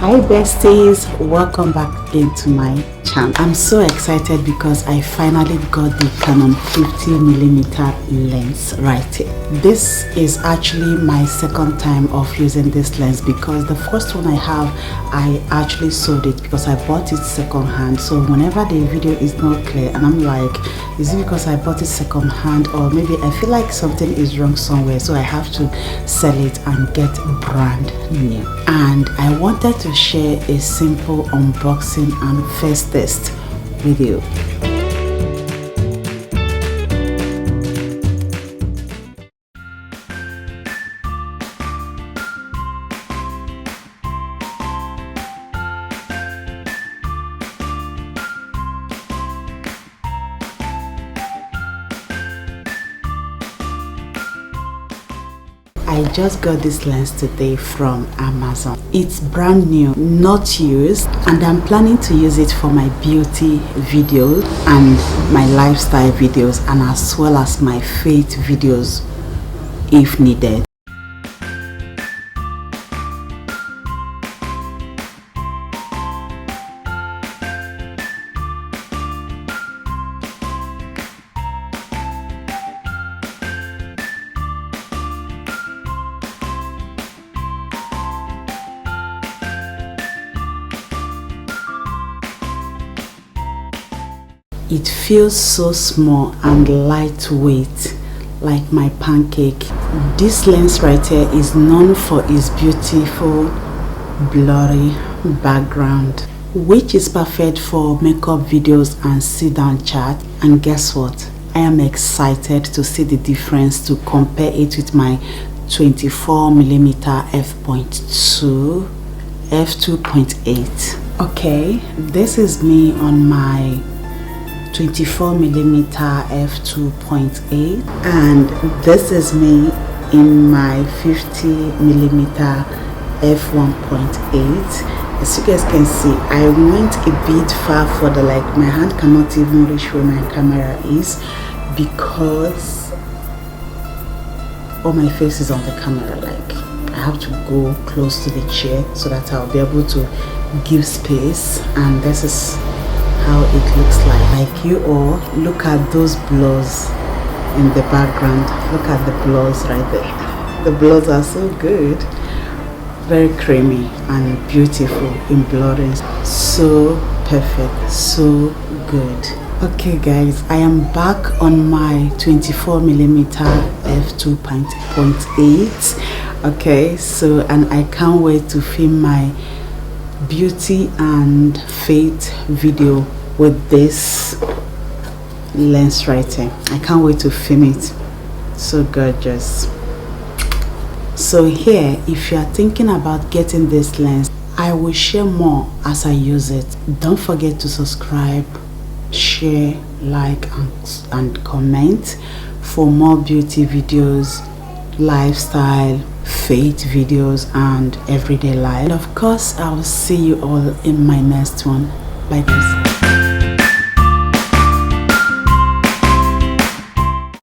Hi besties, welcome back again to my channel. I'm so excited because I finally got the Canon 50mm lens right here. This is actually my second time of using this lens because the first one I have, I actually sold it because I bought it second hand. So whenever the video is not clear and I'm like, is it because I bought it second hand, or maybe I feel like something is wrong somewhere, so I have to sell it and get brand new. And I wanted to share a simple unboxing and first test with you. I just got this lens today from Amazon. It's brand new, not used, and I'm planning to use it for my beauty videos and my lifestyle videos, and as well as my faith videos if needed. It feels so small and lightweight, like my pancake. This lens right here is known for its beautiful blurry background, which is perfect for makeup videos and sit down chat. And guess what? I am excited to see the difference, to compare it with my 24mm f.2 f2.8. okay, this is me on my 24mm f2.8, and this is me in my 50mm f1.8. As you guys can see, I went a bit far further, like my hand cannot even reach where my camera is because all my face is on the camera. Like I have to go close to the chair so that I'll be able to give space, and this is how it looks like you all look at those blurs in the background. Look at the blurs right there. The blurs are so good, very creamy and beautiful in blurring. So perfect, so good. Okay guys, I am back on my 24mm f2.8. okay, so and I can't wait to film my beauty and faith video with this lens right here. I can't wait to film it. So gorgeous. So here, if you are thinking about getting this lens, I will share more as I use it. Don't forget to subscribe, share, like and comment for more beauty videos, lifestyle, faith videos and everyday life. And of course, I will see you all in my next one. Bye guys.